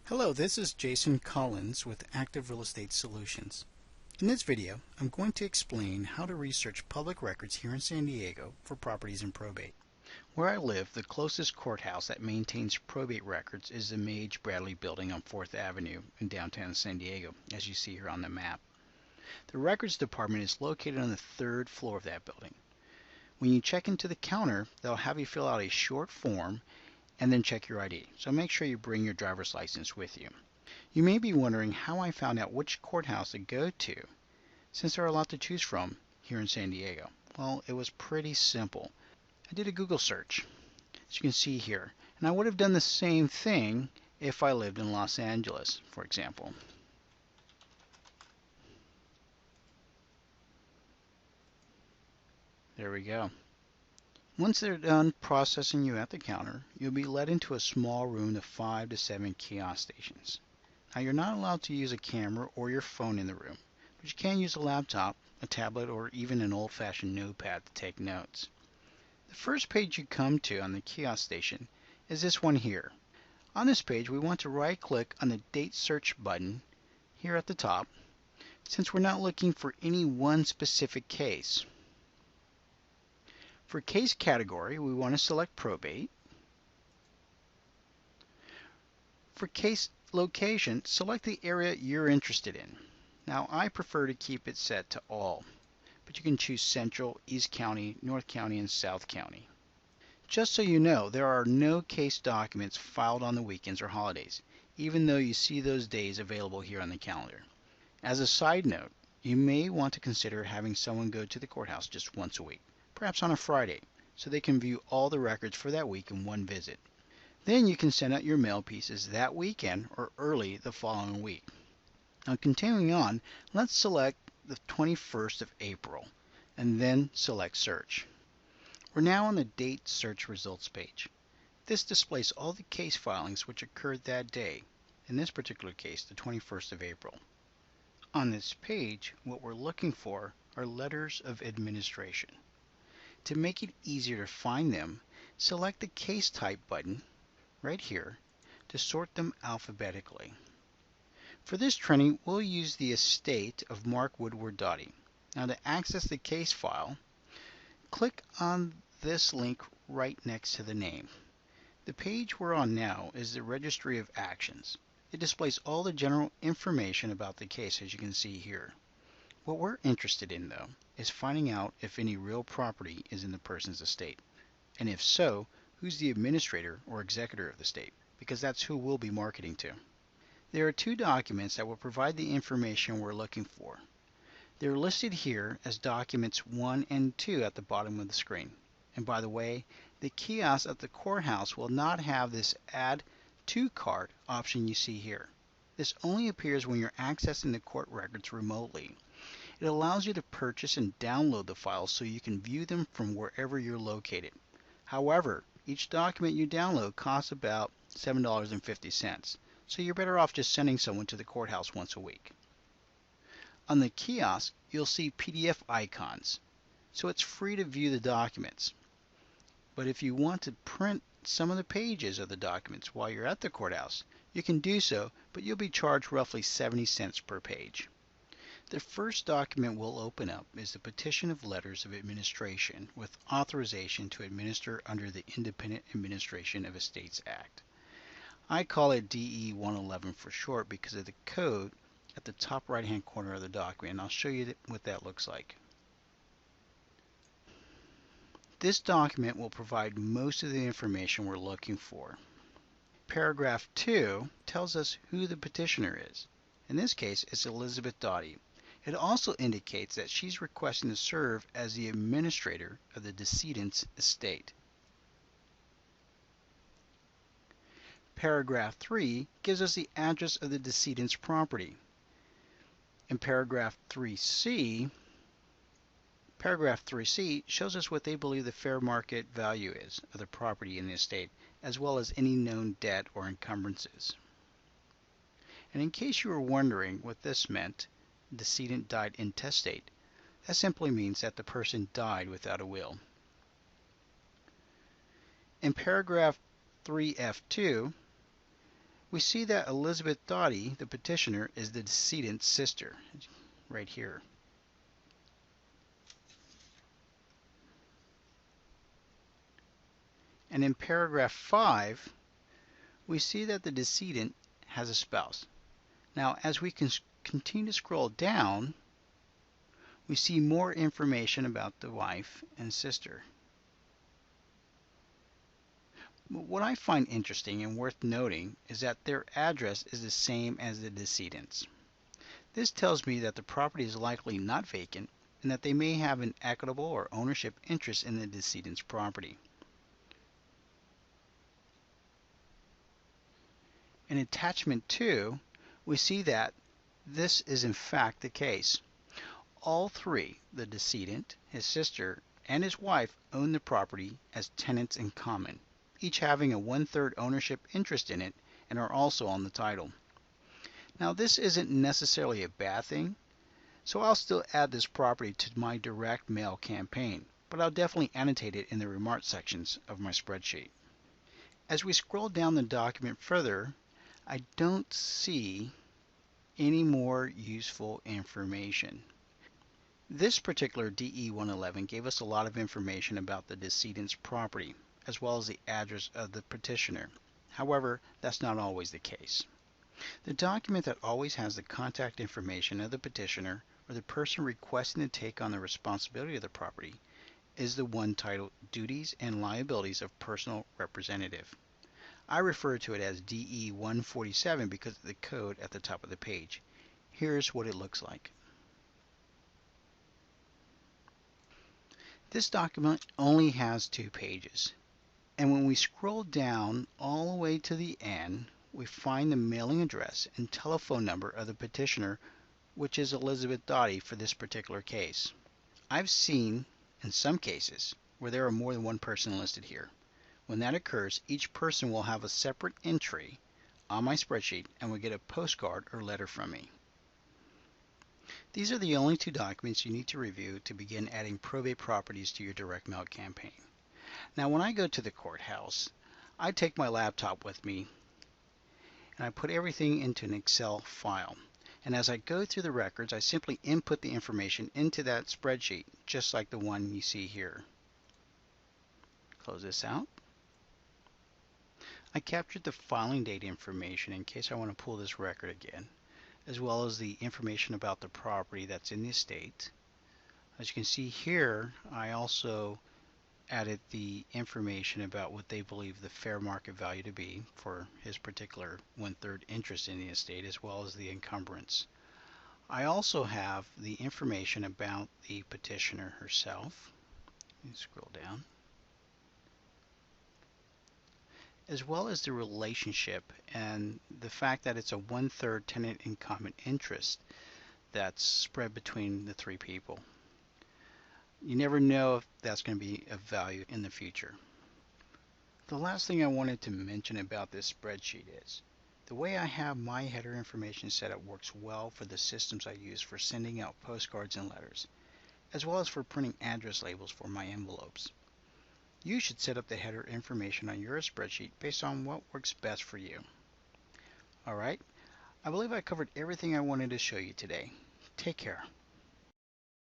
Hello, this is Jason Collins with Active Real Estate Solutions. In this video, I'm going to explain how to research public records here in San Diego for properties in probate. Where I live, the closest courthouse that maintains probate records is the Mage Bradley Building on 4th Avenue in downtown San Diego, as you see here on the map. The records department is located on the 3rd floor of that building. When you check into the counter, they'll have you fill out a short form and then check your ID. So make sure you bring your driver's license with you. You may be wondering how I found out which courthouse to go to, since there are a lot to choose from here in San Diego. Well, it was pretty simple. I did a Google search, as you can see here, and I would have done the same thing if I lived in Los Angeles, for example. There we go. Once they're done processing you at the counter, you'll be led into a small room of 5 to 7 kiosk stations. Now, you're not allowed to use a camera or your phone in the room, but you can use a laptop, a tablet, or even an old-fashioned notepad to take notes. The first page you come to on the kiosk station is this one here. On this page, we want to right-click on the Date Search button here at the top, since we're not looking for any one specific case. For case category, we want to select probate. For case location, select the area you're interested in. Now, I prefer to keep it set to all, but you can choose Central, East County, North County, and South County. Just so you know, there are no case documents filed on the weekends or holidays, even though you see those days available here on the calendar. As a side note, you may want to consider having someone go to the courthouse just once a week, perhaps on a Friday, so they can view all the records for that week in one visit. Then you can send out your mail pieces that weekend or early the following week. Now, continuing on, let's select the 21st of April and then select Search. We're now on the Date Search Results page. This displays all the case filings which occurred that day, in this particular case, the 21st of April. On this page, what we're looking for are letters of administration. To make it easier to find them, select the Case Type button right here to sort them alphabetically. For this training, we'll use the estate of Mark Woodward Doughty. Now, to access the case file, click on this link right next to the name. The page we're on now is the Registry of Actions. It displays all the general information about the case, as you can see here. What we're interested in, though, is finding out if any real property is in the person's estate, and if so, who's the administrator or executor of the estate, because that's who we'll be marketing to. There are 2 documents that will provide the information we're looking for. They're listed here as documents 1 and 2 at the bottom of the screen. And by the way, the kiosk at the courthouse will not have this Add to Cart option you see here. This only appears when you're accessing the court records remotely. It allows you to purchase and download the files so you can view them from wherever you're located. However, each document you download costs about $7.50, so you're better off just sending someone to the courthouse once a week. On the kiosk, you'll see PDF icons, so it's free to view the documents. But if you want to print some of the pages of the documents while you're at the courthouse, you can do so, but you'll be charged roughly 70 cents per page. The first document we'll open up is the Petition of Letters of Administration with Authorization to Administer under the Independent Administration of Estates Act. I call it DE 111 for short because of the code at the top right-hand corner of the document, and I'll show you what that looks like. This document will provide most of the information we're looking for. Paragraph 2 tells us who the petitioner is. In this case, it's Elizabeth Doughty. It also indicates that she's requesting to serve as the administrator of the decedent's estate. Paragraph 3 gives us the address of the decedent's property. In paragraph 3C shows us what they believe the fair market value is of the property in the estate, as well as any known debt or encumbrances. And in case you were wondering what this meant, decedent died intestate, that simply means that the person died without a will. In paragraph 3F2, We see that Elizabeth Doughty, the petitioner, is the decedent's sister, right here. And in paragraph 5, we see that the decedent has a spouse. Now, as we continue to scroll down, we see more information about the wife and sister. What I find interesting and worth noting is that their address is the same as the decedent's. This tells me that the property is likely not vacant and that they may have an equitable or ownership interest in the decedent's property. In attachment 2, we see that this is in fact the case. All three, the decedent, his sister, and his wife, own the property as tenants in common, each having a 1/3 ownership interest in it and are also on the title. Now, this isn't necessarily a bad thing, so I'll still add this property to my direct mail campaign, but I'll definitely annotate it in the remarks sections of my spreadsheet. As we scroll down the document further, I don't see any more useful information. This particular DE 111 gave us a lot of information about the decedent's property, as well as the address of the petitioner. However, that's not always the case. The document that always has the contact information of the petitioner or the person requesting to take on the responsibility of the property is the one titled Duties and Liabilities of Personal Representative. I refer to it as DE 147 because of the code at the top of the page. Here's what it looks like. This document only has 2 pages, and when we scroll down all the way to the end, we find the mailing address and telephone number of the petitioner, which is Elizabeth Doughty for this particular case. I've seen, in some cases, where there are more than one person listed here. When that occurs, each person will have a separate entry on my spreadsheet and will get a postcard or letter from me. These are the only 2 documents you need to review to begin adding probate properties to your direct mail campaign. Now, when I go to the courthouse, I take my laptop with me and I put everything into an Excel file. And as I go through the records, I simply input the information into that spreadsheet, just like the one you see here. Close this out. I captured the filing date information in case I want to pull this record again, as well as the information about the property that's in the estate. As you can see here, I also added the information about what they believe the fair market value to be for his particular 1/3 interest in the estate, as well as the encumbrance. I also have the information about the petitioner herself. Let me scroll down. As well as the relationship and the fact that it's a 1/3 tenant in common interest that's spread between the 3 people. You never know if that's going to be of value in the future. The last thing I wanted to mention about this spreadsheet is the way I have my header information set up works well for the systems I use for sending out postcards and letters, as well as for printing address labels for my envelopes. You should set up the header information on your spreadsheet based on what works best for you. Alright, I believe I covered everything I wanted to show you today. Take care.